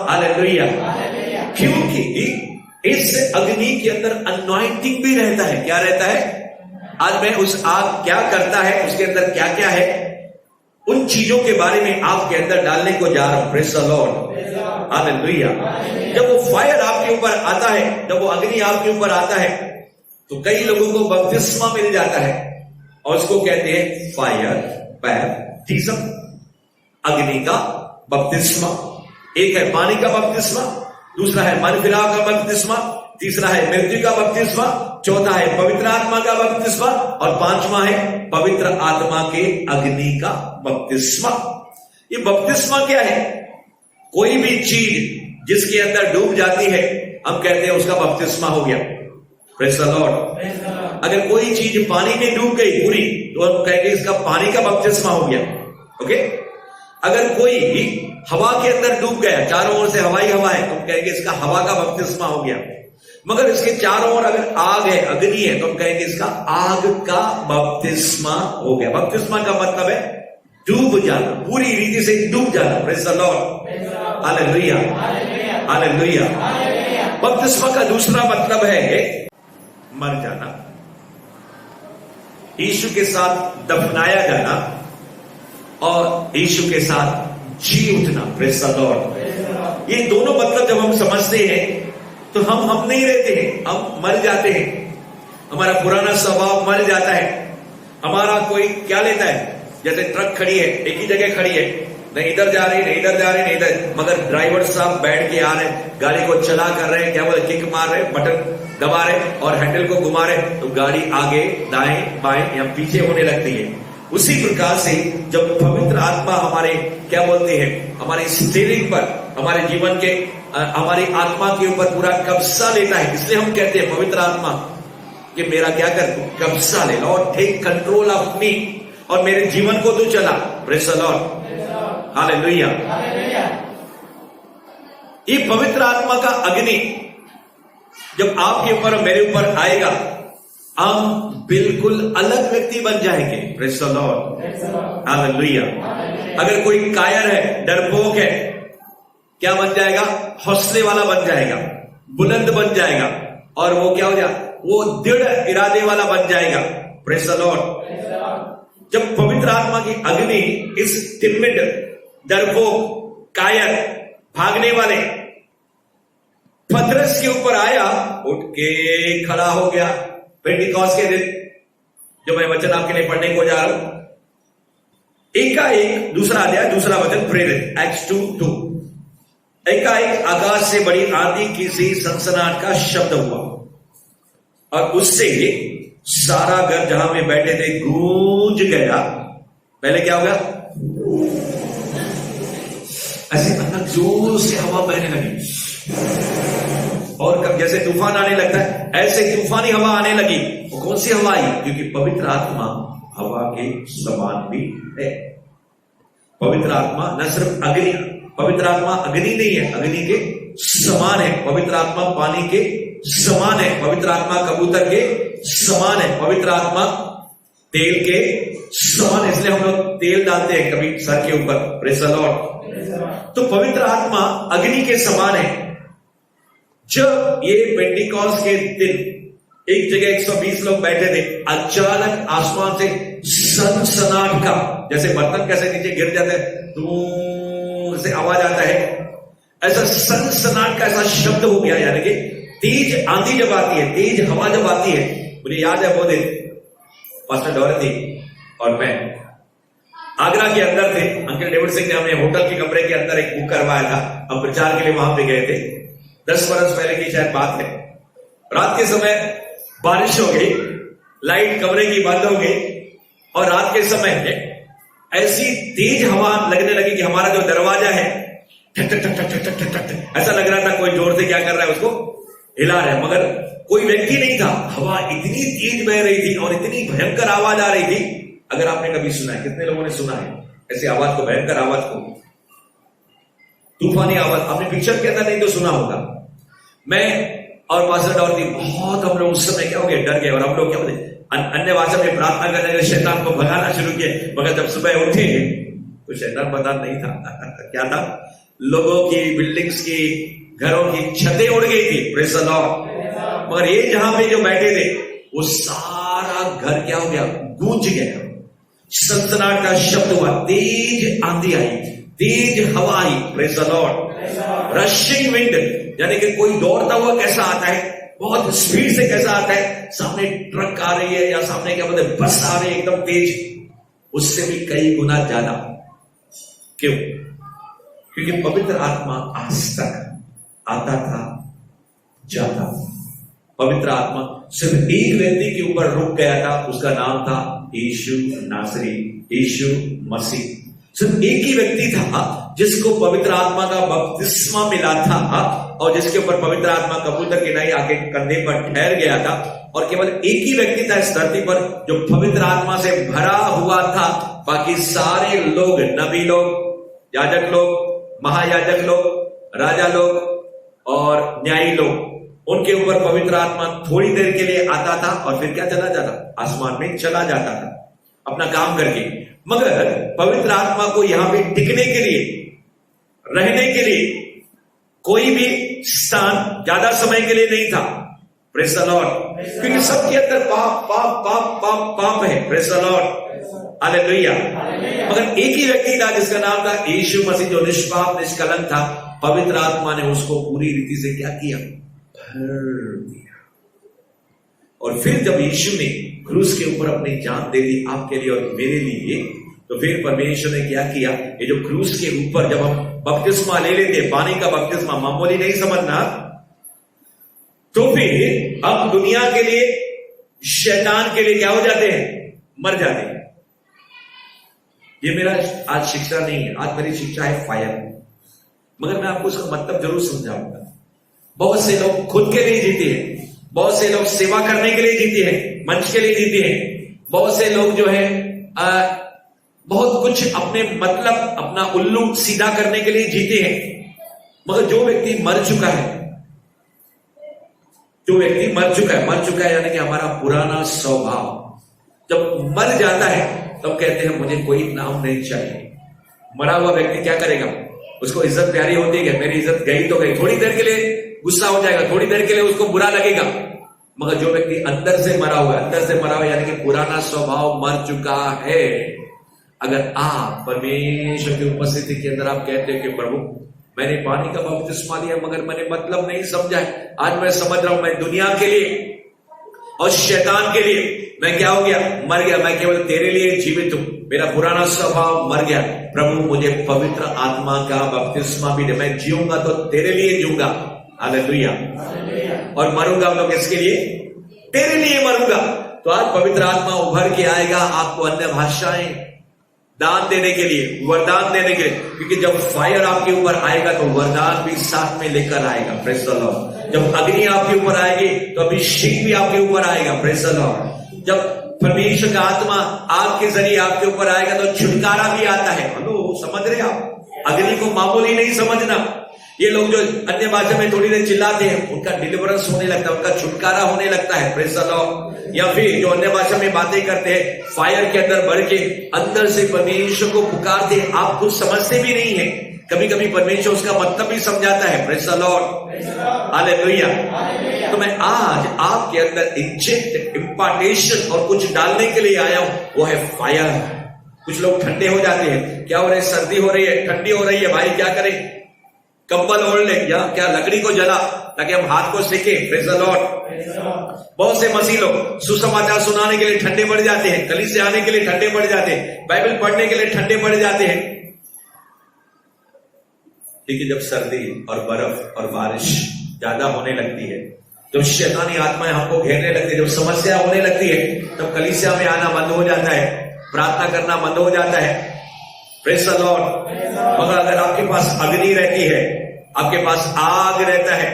hallelujah. क्योंकि इस अग्नि के अंदर अनॉइंटिंग भी रहता है। क्या रहता है? आज मैं उस आग क्या करता है, उसके अंदर क्या क्या है, उन चीजों के बारे में आपके अंदर डालने को जा रहा हूं। Praise the Lord, hallelujah. जब वो फायर आपके ऊपर आता है, जब वो अग्नि आपके ऊपर आता है, तो कई लोगों को बपतिस्मा मिल जाता है और उसको कहते हैं फायर बैप्टिज्म, अग्नि का बपतिस्मा। एक है पानी का बपतिस्मा, दूसरा है मन फिराव का बपतिस्मा, तीसरा है मृत्यु का बपतिस्मा, चौथा है पवित्र आत्मा का बपतिस्मा और पांचवा है पवित्र आत्मा के अग्नि का बपतिस्मा। ये बपतिस्मा क्या है? कोई भी चीज जिसके अंदर डूब जाती है, हम कहते हैं उसका बपतिस्मा हो गया। Praise the Lord. अगर कोई चीज पानी में डूब गई पूरी, तो हम कहेंगे इसका पानी का बपतिस्मा हो गया। ओके। अगर कोई हवा के अंदर डूब गया, चारों ओर से हवाई हवा है, तो हम कहेंगे इसका हवा का बपतिस्मा हो गया। मगर इसके चारों ओर अगर आग है, अग्नि है, तो हम कहेंगे इसका आग का बपतिस्मा हो गया। बपतिस्मा का मतलब है डूब जाना, पूरी रीति से डूब जाना। Praise the Lord, hallelujah, hallelujah. बपतिस्मा का दूसरा मतलब है मर जाना, यीशु के साथ दफनाया जाना और यीशु के साथ जी उठना। Praise the Lord. ये दोनों मतलब जब हम समझते हैं तो हम नहीं रहते हैं, हम मर जाते हैं। हमारा पुराना स्वभाव मर जाता है। हमारा कोई क्या लेता है, जैसे ट्रक खड़ी है, एक ही जगह खड़ी है, नहीं इधर जा रही, नहीं इधर जा रही, नहीं इधर, मगर ड्राइवर साहब बैठ के आ रहे, गाड़ी को चला कर रहे हैं, क्या बोले, किक मार रहे, बटन दबा रहे और हैंडल को घुमा रहे, तो गाड़ी आगे दाएं बाएं या पीछे होने लगती है। उसी प्रकार से जब पवित्र आत्मा हमारे क्या बोलते हैं, हमारे स्टीयरिंग पर, हमारे जीवन के, हमारी आत्मा के ऊपर पूरा कब्जा लेता है, इसलिए हम कहते हैं पवित्र आत्मा कि मेरा क्या कर, कब्जा ले, Lord take control of me, और मेरे जीवन को तू चला। Praise the Lord, hallelujah. ये पवित्र आत्मा का अग्नि जब आपके ऊपर और मेरे ऊपर आएगा, हम बिल्कुल अलग व्यक्ति बन जाएंगे। Praise the Lord, hallelujah. अगर कोई कायर है, डरपोक है, क्या बन जाएगा? हौसले वाला बन जाएगा, बुलंद बन जाएगा, और वो क्या हो जाए, वो दृढ़ इरादे वाला बन जाएगा। Praise the Lord. जब पवित्र आत्मा की अग्नि इस टिमिड, डरपोक, कायर, भागने वाले पतरस के ऊपर आया, उठ के खड़ा हो गया। पेंटिकॉस्ट के दिन जो मैं वचन आपके लिए पढ़ने को जा रहा हूं, एकाएक, दूसरा अध्याय दूसरा वचन प्रेरित एक्ट्स 2:2, एकाएक आकाश से बड़ी आंधी की सी सनसनाहट का शब्द हुआ और उससे सारा घर जहां में बैठे थे गूंज गया। पहले क्या होगा? ऐसे अंदर जोर से हवा बहने लगी और कब जैसे तूफान आने लगता है ऐसे तूफानी हवा आने लगी। वो कौन सी हवा आई? क्योंकि पवित्र आत्मा हवा के समान भी है। पवित्र आत्मा न सिर्फ अग्नि, पवित्र आत्मा अग्नि नहीं है, अग्नि के समान है। पवित्र आत्मा पानी के समान है। पवित्र आत्मा कबूतर के समान है। पवित्र आत्मा तेल के समान है। इसलिए हम लोग तेल डालते हैं कभी सर के ऊपर, प्रेज़ द लॉर्ड। तो पवित्र आत्मा अग्नि के समान है। जब ये पेंटिकॉस्ट के दिन एक जगह 120 लोग बैठे थे, अचानक आसमान से सनसनाहट का, जैसे बर्तन कैसे नीचे गिर जाते हैं दूर से आवाज आता है, ऐसा सनसनाहट का ऐसा शब्द हो गया। यानी कि तेज आंधी जब आती है, तेज हवा जब आती है। मुझे याद है वो दिन पास्टर डॉरेथी और मैं आगरा के अंदर थे। अंकल डेविड सिंह ने हमें होटल के कमरे के अंदर एक बुक करवाया था। हम प्रचार के लिए वहां पे गए थे। 10 बरस पहले की शायद बात है। रात के समय बारिश हो गई, लाइट कमरे की बंद हो गई और रात के समय ऐसी तेज हवा लगने लगी कि हमारा जो दरवाजा है ठक ठक ठक ठक ठक ठक ठक ऐसा लग रहा था कोई जोर से क्या कर रहा है, उसको हिला रहा है, मगर कोई व्यक्ति नहीं था। हवा इतनी तेज बह रही थी और इतनी भयंकर आवाज आ रही थी। अगर आपने कभी सुना है, कितने लोगों ने सुना है ऐसी आवाज को, भयंकर आवाज को, तूफानी आवाज? आपने पिक्चर के अंदर नहीं तो सुना होगा। मैं और पास्टर डॉर्टी बहुत, हम लोग उस समय क्या हो गए, डर गए और हम लोग क्या बोले, अन्य भाषा में प्रार्थना करने के लिए शैतान को भगाना शुरू किए। मगर जब सुबह उठे तो शैतान पता नहीं था क्या था। लोगों की, बिल्डिंग्स की, घरों की छतें उड़ गई थी, प्रेज़ द लॉर्ड। मगर ये जहां पे जो बैठे थे वो सारा घर क्या हो गया, गूंज गया। सनसनाहट का शब्द हुआ, तेज आंधी आई, तेज हवा आई, praise the lord. Rushing wind, यानी कि कोई दौड़ता हुआ कैसा आता है, बहुत स्पीड से कैसा आता है, सामने ट्रक आ रही है या सामने क्या बोलते हैं बस आ रही है एकदम तेज, उससे भी कई गुना ज्यादा। क्यों? क्योंकि पवित्र आत्मा आज तक आता था, जाता था। पवित्र आत्मा सिर्फ एक व्यक्ति के ऊपर रुक गया था, उसका नाम था यीशु नासरी, यीशु मसीह। सिर्फ एक ही व्यक्ति था जिसको पवित्र आत्मा का बपतिस्मा मिला था और जिसके ऊपर पवित्र आत्मा कबूतर की नाई आके कंधे पर ठहर गया था। और केवल एक ही व्यक्ति था इस धरती पर जो पवित्र आत्मा से भरा हुआ था। बाकी सारे लोग, नबी लोग, याजक लोग, महायाजक लोग, राजा लोग और न्यायी लोग, उनके ऊपर पवित्र आत्मा थोड़ी देर के लिए आता था और फिर क्या चला जाता, आसमान में चला जाता था अपना काम करके। मगर पवित्र आत्मा को यहां पे टिकने के लिए, रहने के लिए कोई भी स्थान ज्यादा समय के लिए नहीं था, प्रेज़ द लॉर्ड। क्योंकि सबके अंदर पाप पाप पाप पाप पाप है, प्रेज़ द लॉर्ड, हालेलुया। मगर एक ही व्यक्ति था जिसका नाम था यीशु मसीह, जो निष्पाप निष्कलंक था। पवित्र आत्मा ने उसको पूरी रीति से क्या किया, भर दिया। और फिर जब यीशु ने क्रूस के ऊपर अपनी जान दे दी आपके लिए और मेरे लिए, तो फिर परमेश्वर ने क्या किया, ये जो क्रूस के ऊपर जब हम बपतिस्मा ले लेते, पानी का बपतिस्मा, मामूली नहीं समझना, तो फिर हम दुनिया के लिए, शैतान के लिए क्या हो जाते हैं, मर जाते हैं। ये मेरा आज शिक्षा नहीं है, आज मेरी शिक्षा है फायर। मगर मैं आपको उसका मतलब जरूर समझाऊंगा। बहुत से लोग खुद के लिए जीते हैं, बहुत से लोग सेवा करने के लिए जीते हैं, मंच के लिए जीते हैं, बहुत से लोग जो है बहुत कुछ अपने मतलब, अपना उल्लू सीधा करने के लिए जीते हैं। मगर जो व्यक्ति मर चुका है, जो व्यक्ति मर चुका है यानी कि हमारा पुराना स्वभाव जब मर जाता है तब कहते हैं मुझे कोई नाम नहीं चाहिए। मरा हुआ व्यक्ति क्या करेगा, उसको इज्जत प्यारी होती है, मेरी इज्जत गई तो गई, थोड़ी देर के लिए गुस्सा हो जाएगा, थोड़ी देर के लिए उसको बुरा लगेगा। मगर जो व्यक्ति अंदर से मरा हुआ है, अंदर से मरा हुआ यानी कि पुराना स्वभाव मर चुका है, अगर आप परमेश्वर की उपस्थिति के अंदर आप कहते हैं कि प्रभु मैंने पानी का बपतिस्मा लिया मगर मैंने मतलब नहीं समझा है, आज मैं समझ रहा हूं मैं दुनिया के लिए और शैतान के लिए मैं क्या हो गया, मर गया, मैं केवल तेरे लिए जीवित हूं, मेरा पुराना स्वभाव मर गया, प्रभु मुझे पवित्र आत्मा का बपतिस्मा भी दे, मैं जीऊंगा तो तेरे लिए जीऊंगा, हालेलुया, और मरूंगा तो किसके लिए, तेरे लिए मरूंगा। तो आज पवित्र आत्मा उभर के आएगा आपको अन्य भाषाएं दान देने के लिए, वरदान देने के लिए, क्योंकि जब फायर आपके ऊपर आएगा तो वरदान भी साथ में लेकर आएगा, प्रेज़ द लॉर्ड। जब अग्नि आपके ऊपर आएगी तो अभिषेक भी आपके ऊपर आएगा, प्रेज़ द लॉर्ड। जब परमेश्वर का आत्मा आपके जरिए आपके ऊपर आएगा तो छुटकारा भी आता है। हेलो, समझ रहे आप? अग्नि को मामूली नहीं समझना। ये लोग जो अन्य भाषा में थोड़ी देर चिल्लाते हैं, उनका डिलीवरेंस होने लगता है, उनका छुटकारा होने लगता है, प्रेज़ द लॉर्ड। या फिर जो अन्य भाषा में बातें करते हैं, फायर के अंदर बढ़ के अंदर से परमेश्वर को पुकारते हैं, आप कुछ समझते भी नहीं है, कभी कभी परमेश्वर उसका मतलब भी समझाता है, प्रेज़ द लॉर्ड, हालेलुया। तो मैं आज आपके अंदर इंजेक्ट, इंपार्टेशन और कुछ डालने के लिए आया हूं, वो है फायर। कुछ लोग ठंडे हो जाते हैं, क्या हो रहा है, सर्दी हो रही है, ठंडी हो रही है, भाई क्या करें, कंबल ओढ़ ले या क्या लकड़ी को जला ताकि हम हाथ को सेके, प्रेज़ द लॉर्ड। बहुत से मसीह लोग सुसमाचार सुनाने के लिए ठंडे पड़ जाते हैं, कलीसिया से आने के लिए ठंडे पड़ जाते हैं, बाइबल पढ़ने के लिए ठंडे पड़ जाते हैं, लेकिन जब सर्दी और बर्फ और बारिश ज्यादा होने लगती है, जब शैतानी आत्माएं हमको घेरने लगती है, जब समस्या होने लगती है, तब कलीसिया में आना बंद हो जाता है, प्रार्थना करना बंद हो जाता है, प्रेज़ द लॉर्ड। मगर अगर आपके पास अग्नि रहती है, आपके पास आग रहता है,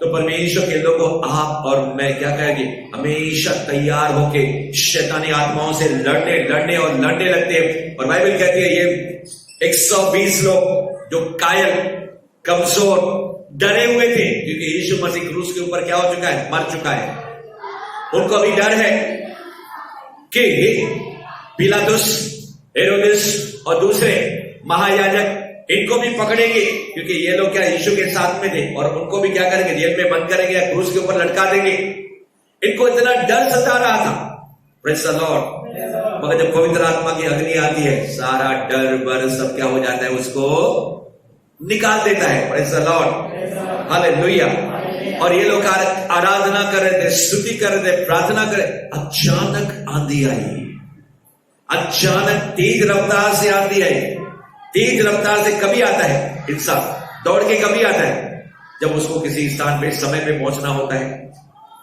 तो परमेश्वर के लोगों आप और मैं क्या कहेंगे, हमेशा तैयार होके शैतानी आत्माओं से लड़ने और लड़ने लगते हैं। और बाइबल कहती है ये 120 लोग जो कायल, कमजोर, डरे हुए थे, क्योंकि यीशु मसीह क्रूस के ऊपर क्या हो चुका है, मर चुका है, उनको अभी डर है कि पिलातुस, हेरोदेस और दूसरे महायाजक इनको भी पकड़ेंगे, क्योंकि ये लोग क्या यीशु के साथ में थे, और उनको भी क्या करेंगे, जेल में बंद करेंगे या क्रूस के ऊपर लटका देंगे। इनको इतना डर सता रहा था, प्रेज़ द लॉर्ड। मगर जब पवित्र आत्मा की अग्नि आती है, सारा डर बर सब क्या हो जाता है, उसको निकाल देता है, प्रेज़ द लॉर्ड, हालेलुया। और ये लोग आराधना कर रहे थे, स्तुति कर रहे थे, प्रार्थना कर रहे, अचानक आंधी आई, अचानक तेज रफ्तार से आंधी आई। तेज रफ्तार से कभी आता है इंसान, दौड़ के कभी आता है, जब उसको किसी स्थान पे समय पे पहुंचना होता है।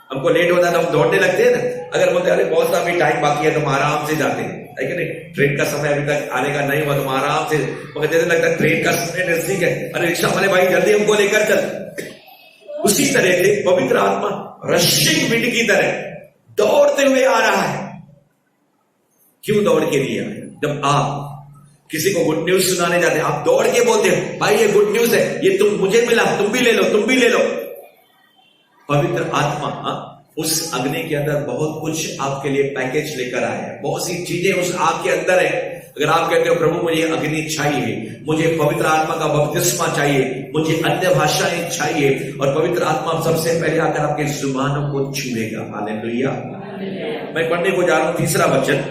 हमको लेट होता है तो हम दौड़ने लगते हैं ना, अगर बोलते अरे बहुत सा अभी टाइम बाकी है तो हम आराम से जाते हैं, है कि नहीं, ट्रेन का समय अभी तक आने का नहीं हुआ तो हम आराम से, मगर जैसे लगता है ट्रेन का समय नजदीक है, अरे रिक्शा वाले भाई जल्दी हमको लेकर चल। उसी तरह से पवित्र आत्मा रशिंग विंड की तरह दौड़ते हुए आ रहा है। क्यों दौड़ के लिए आए? जब आप किसी को गुड न्यूज सुनाने जाते हैं, आप दौड़ के बोलते हो भाई ये गुड न्यूज है, ये तुम मुझे मिला, तुम भी ले लो, तुम भी ले लो। पवित्र आत्मा उस अग्नि के अंदर बहुत कुछ आपके लिए पैकेज लेकर आया है, बहुत सी चीजें उस आग के अंदर है। अगर आप कहते हो प्रभु मुझे अग्नि चाहिए, मुझे पवित्र आत्मा का बपतिस्मा चाहिए, मुझे अन्य भाषाएं चाहिए, और पवित्र आत्मा सबसे पहले आकर आपके जुबानों को छूएगा, हालेलुया। मैं पढ़ने को जा रहा हूं तीसरा वचन,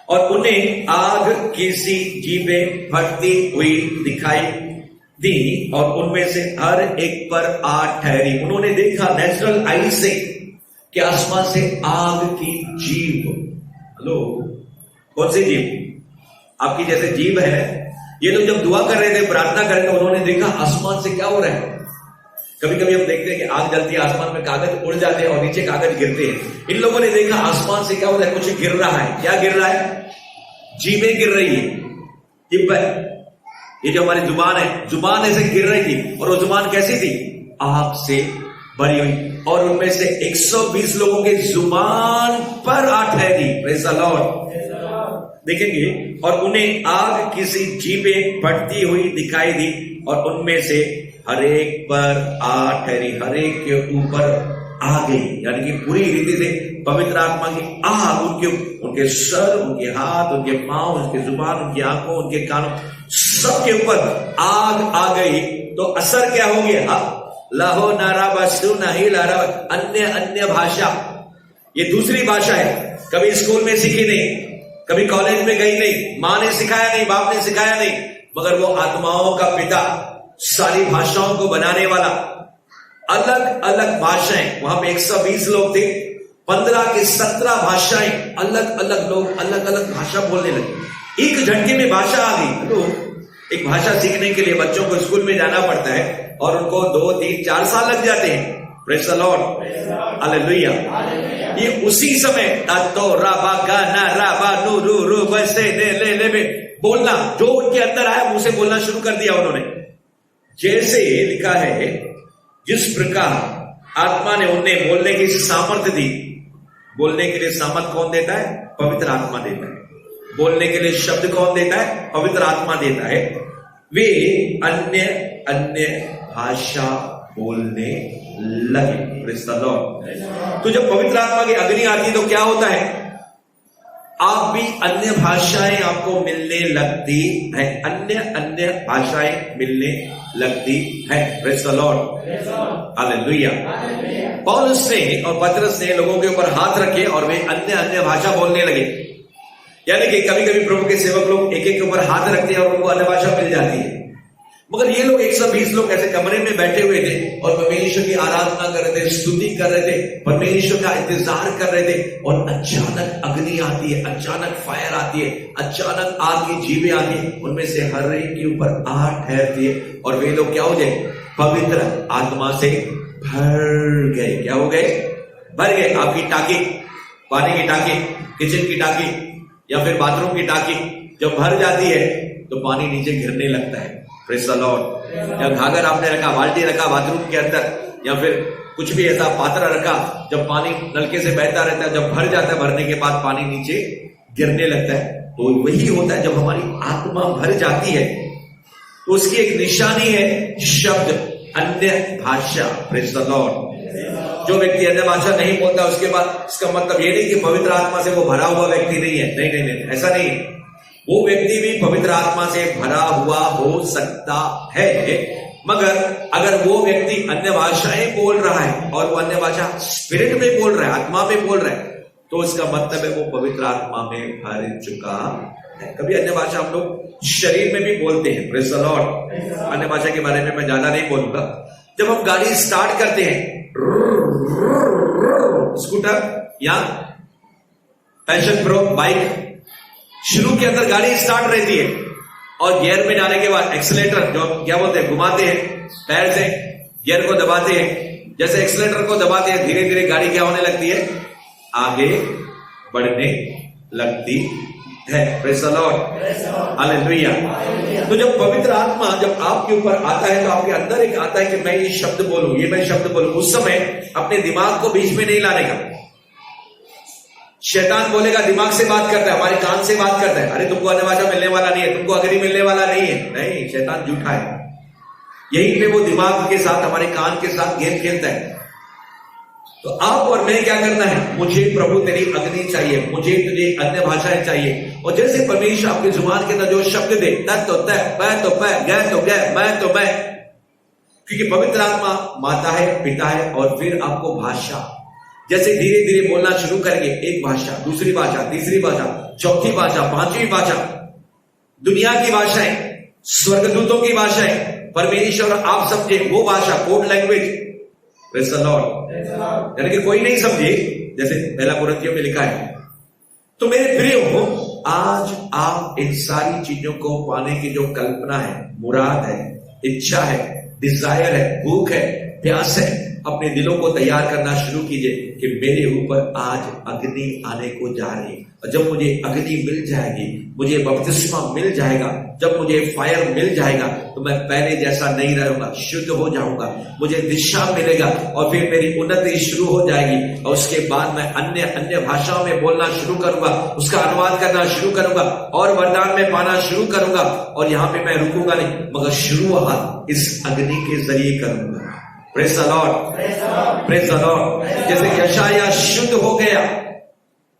और उन्हें आग की सी जीभें फटती हुई दिखाई दी और उनमें से हर एक पर आग ठहरी। उन्होंने देखा नेचुरल आई से कि आसमान से आग की जीभ, हेलो, कौन सी जीभ? आपकी जैसे जीभ है। ये लोग जब दुआ कर रहे थे, प्रार्थना कर रहे थे, उन्होंने देखा आसमान से क्या हो रहा है। कभी कभी हम देखते हैं कि आग जलती है, आसमान में कागज उड़ जाते हैं और नीचे कागज गिरते हैं। इन लोगों ने देखा आसमान से क्या हो रहा है, कुछ गिर रहा है। क्या गिर रहा है? जीभें गिर रही है, जीभ पर। ये जो हमारी जुबान है, जुबान ऐसे गिर रही थी, और वो जुबान कैसी थी? आग से भरी हुई। और उनमें से 120 लोगों के जुबान पर आग ठहरी। Praise the Lord. देखेंगे, और उन्हें आग की सी जीभें फटती हुई दिखाई दी और उनमें से हर एक पर आग ठहरी, हर एक के ऊपर आ गई। यानी कि पूरी रीति से पवित्र आत्मा की आग उनके सर, उनके हाथ, उनके पांव, उनके जुबान, उनकी आंखों, उनके कानों, सबके ऊपर आग आ गई। तो असर क्या हो गया? लाहो नारा बसु नहीं लारा, अन्य भाषा। ये दूसरी भाषा है, कभी स्कूल में सीखी नहीं, कभी कॉलेज में गई नहीं, माँ ने सिखाया नहीं, बाप ने सिखाया नहीं, मगर वो आत्माओं का पिता, सारी भाषाओं को बनाने वाला, अलग अलग भाषाएं। वहां पे 120 लोग थे, 15 के 17 भाषाएं, अलग अलग लोग अलग अलग भाषा बोलने लगे। एक झटके में भाषा आ गई। तो एक भाषा सीखने के लिए बच्चों को स्कूल में जाना पड़ता है और उनको 2, 3, 4 साल लग जाते हैं। Praise the Lord, hallelujah. ये उसी समय तो राबा गाना राबा नु रू रू बसे ले में बोलना, जो उनके अंदर आया मुंह से बोलना शुरू कर दिया उन्होंने। जैसे लिखा है, जिस प्रकार आत्मा ने उन्हें बोलने की सामर्थ्य दी। बोलने के लिए सामर्थ कौन देता है? पवित्र आत्मा देता है। बोलने के लिए शब्द कौन देता है? पवित्र आत्मा देता है। वे अन्य अन्य भाषा बोलने लगे। Praise the Lord. तो जब पवित्र आत्मा की अग्नि आती है तो क्या होता है? आप भी अन्य भाषाएं आपको मिलने लगती है। अन्य अन्य भाषाएं मिलने लगती है। Praise the Lord, hallelujah. पौलुस ने और पतरस ने लोगों के ऊपर हाथ रखे और वे अन्य अन्य भाषा बोलने लगे। यानी कि कभी कभी प्रभु के सेवक लोग एक एक के ऊपर हाथ रखते हैं और उनको अन्य भाषा मिल जाती है। मगर ये लोग 120 लोग ऐसे कमरे में बैठे हुए थे और परमेश्वर की आराधना कर रहे थे, स्तुति कर रहे थे, परमेश्वर का इंतजार कर रहे थे। और अचानक अग्नि आती है, अचानक फायर आती है, अचानक आग की जीवें आती है। उनमें से हर एक के ऊपर आग ठहरती है और वे लोग क्या हो गए? पवित्र आत्मा से भर गए। क्या हो गए? भर गए। आपकी टाकी, पानी की टाकी, किचन की टाकी या फिर बाथरूम की टाकी जब भर जाती है तो पानी नीचे गिरने लगता है। Praise the Lord. जब घाघर आपने रखा, बाल्टी रखा बाथरूम के अंदर या फिर कुछ भी ऐसा पात्र रखा, जब पानी नलके से बहता रहता है, जब भर जाता है, भरने के बाद पानी नीचे गिरने लगता है। तो वही होता है जब हमारी आत्मा भर जाती है तो उसकी एक निशानी है शब्द, अन्य भाषा। Praise the Lord. जो व्यक्ति अन्य भाषा नहीं बोलता उसके बाद इसका मतलब ये नहीं कि पवित्र आत्मा से वो भरा हुआ व्यक्ति नहीं है। नहीं नहीं नहीं, ऐसा नहीं है। वो व्यक्ति भी पवित्र आत्मा से भरा हुआ हो सकता है, मगर अगर वो व्यक्ति अन्य भाषाएं बोल रहा है और वो अन्य भाषा स्पिरिट में बोल रहा है, आत्मा में बोल रहा है, तो इसका मतलब है वो पवित्र आत्मा में भर चुका है। कभी अन्य भाषा हम लोग शरीर में भी बोलते हैं। Praise the Lord. अन्य भाषा के बारे में मैं ज्यादा नहीं बोलूंगा। जब हम गाड़ी स्टार्ट करते हैं, स्कूटर या पैशन प्रो बाइक, शुरू के अंदर गाड़ी स्टार्ट रहती है और गियर में जाने के बाद एक्सीलेटर, जो क्या बोलते हैं, घुमाते हैं पैर से, गियर को दबाते हैं। जैसे एक्सीलेटर को दबाते हैं धीरे धीरे गाड़ी क्या होने लगती है? आगे बढ़ने लगती है। Praise the Lord, hallelujah. तो जब पवित्र आत्मा जब आपके ऊपर आता है तो आपके अंदर एक आता है कि मैं ये शब्द बोलूं, ये मैं शब्द बोलूं। उस समय अपने दिमाग को बीच में नहीं लाने का। शैतान बोलेगा दिमाग से बात करता है, हमारे कान से बात करता है, अरे तुमको अन्य भाषा मिलने वाला नहीं है, तुमको अग्नि मिलने वाला नहीं है। नहीं, शैतान झूठा है। यहीं पे वो दिमाग के साथ, हमारे कान के साथ गेम खेलता है। तो आप और मैं क्या करना है? मुझे प्रभु तेरी अग्नि चाहिए, मुझे तुझे अन्य भाषाएं चाहिए। और जैसे परमेश्वर आपकी जुबान के अंदर जो शब्द दे, तय तो तय, पै तो पै, गै तो गै, मैं तो मैं, क्योंकि पवित्र आत्मा माता है, पिता है। और फिर आपको भाषा जैसे धीरे धीरे बोलना शुरू करेंगे, एक भाषा, दूसरी भाषा, तीसरी भाषा, चौथी भाषा, पांचवी भाषा, दुनिया की भाषाएं, स्वर्गदूतों की भाषाएं, परमेश्वर आप समझे वो भाषा, code language. Praise the Lord. यानी कि कोई नहीं समझे, जैसे पहला कुरिन्थियों में लिखा है। तो मेरे प्रिय हो, आज आप इन सारी चीजों को पाने की जो कल्पना है, मुराद है, इच्छा है, डिजायर है, भूख है, प्यास है, अपने दिलों को तैयार करना शुरू कीजिए कि मेरे ऊपर आज अग्नि आने को जा रही है। और जब मुझे अग्नि मिल जाएगी, मुझे बपतिस्मा मिल जाएगा, जब मुझे फायर मिल जाएगा, तो मैं पहले जैसा नहीं रहूंगा, शुद्ध हो जाऊंगा, मुझे दिशा मिलेगा और फिर मेरी उन्नति शुरू हो जाएगी। और उसके बाद मैं अन्य अन्य भाषाओं में बोलना शुरू करूंगा, उसका अनुवाद करना शुरू करूंगा और वरदान में पाना शुरू करूंगा। और यहां पे मैं रुकूंगा नहीं, मगर शुरुआत इस अग्नि के जरिए करूंगा। Praise the lord, praise the lord. जैसे यशायाह शुद्ध हो गया,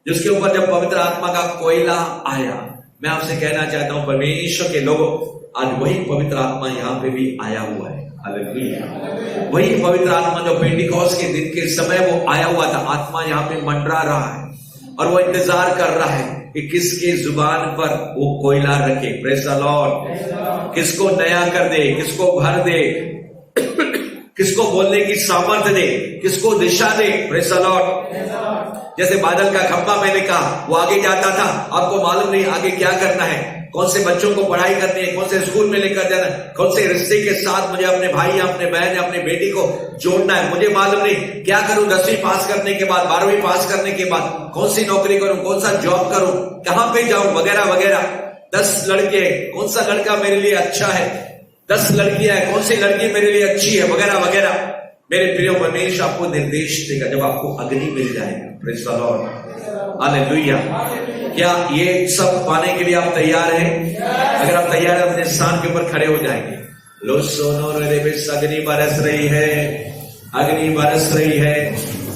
जिसके ऊपर जब पवित्र आत्मा का कोयला आया। मैं आपसे कहना चाहता हूं परमेश्वर के लोगों, आज वही पवित्र आत्मा यहां पे भी आया हुआ है। हालेलुया। वही पवित्र आत्मा जो पेंटिकॉस्ट के दिन के समय वो आया हुआ था, आत्मा यहां पे मंडरा रहा है और वो इंतजार कर रहा है कि किसके जुबान पर वो कोयला रखे। Praise the Lord. किसको नया कर दे, किसको भर दे, किसको बोलने की सामर्थ्य दे, किसको दिशा दे। Praise the lord. जैसे बादल का खंभा मैंने कहा, वो आगे जाता था, आपको मालूम नहीं आगे क्या करना है, कौन से बच्चों को पढ़ाई करनी है, कौन से स्कूल में लेकर जाना है, कौन से रिश्ते के साथ मुझे अपने भाई या अपने बहन या अपनी बेटी को जोड़ना है, मुझे मालूम नहीं क्या करूं। 10वीं पास करने के बाद, 12वीं पास करने के बाद कौन सी नौकरी करूं, कौन सा जॉब करूं, कहां पे जाऊं, वगैरह वगैरह। 10 लड़के, कौन सा लड़का मेरे लिए अच्छा है, 10 लड़कियां हैं, कौन सी लड़की मेरे लिए अच्छी है, वगैरह वगैरह। मेरे प्रिय, परमेश्वर आपको निर्देश देगा जब आपको अग्नि मिल जाएगा। Praise the Lord, hallelujah. क्या ये सब पाने के लिए आप तैयार हैं? अगर आप तैयार हैं, अपने स्थान के ऊपर खड़े हो जाएंगे। लो सोनो रे, अग्नि बरस रही है, अग्नि बरस रही है।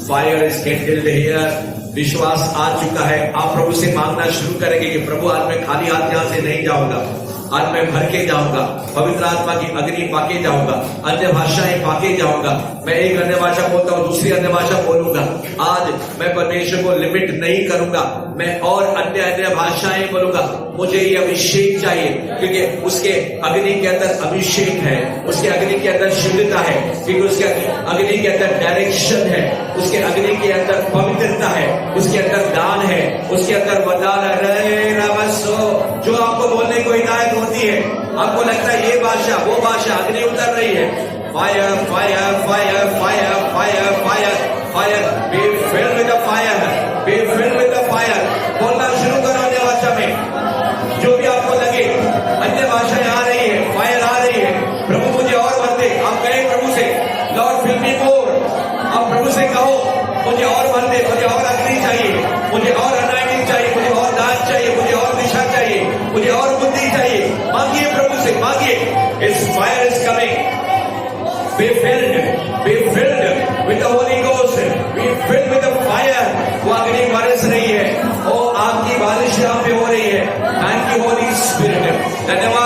Fire is kindled here. विश्वास आ चुका है। आप प्रभु से मांगना शुरू करेंगे कि प्रभु आज मैं खाली हाथ यहां से नहीं जाऊंगा, आज मैं भर के जाऊंगा, पवित्र आत्मा की अग्नि पाके जाऊंगा, अन्य भाषाएं पाके जाऊंगा। मैं एक अन्य भाषा बोलता हूं, दूसरी अन्य भाषा बोलूंगा। आज मैं परमेश्वर को लिमिट नहीं करूंगा, मैं और अन्य भाषाएं बोलूंगा। मुझे ये अभिषेक चाहिए, क्योंकि उसके अग्नि के अंदर अभिषेक है, उसके अग्नि के अंदर शुद्धता है, क्योंकि उसके अग्नि के अंदर डायरेक्शन है, उसके अग्नि के अंदर पवित्रता है, उसके अंदर दान है, उसके अंदर वरदान है। जो आपको बोलने को हिदायत होती है, आपको लगता है ये भाषा वो भाषा, अग्नि उतर रही है। Fire fire fire fire fire fire fire, be filled with the fire, be filled with the fire. बोलना शुरू करो अन्य भाषा में, जो भी आपको लगे। अन्य भाषाएं आ रही है, फायर आ रही है। प्रभु मुझे और भर दे। आप कहें प्रभु से, लॉर्ड फिल मी मोर। आप प्रभु से कहो, मुझे और भर दे, मुझे और अग्नि चाहिए, मुझे और अनाइटिंग चाहिए, मुझे और दान चाहिए, मुझे और दिशा चाहिए, मुझे और बुद्धि चाहिए। मांगिए प्रभु से, मांगिए। इस fire is coming. Be filled with the Holy Ghost. Be filled with the fire. वो अग्नि बरस रही है, वो आपकी बारिश यहाँ पे हो रही है। Thank you Holy Spirit. धन्यवाद।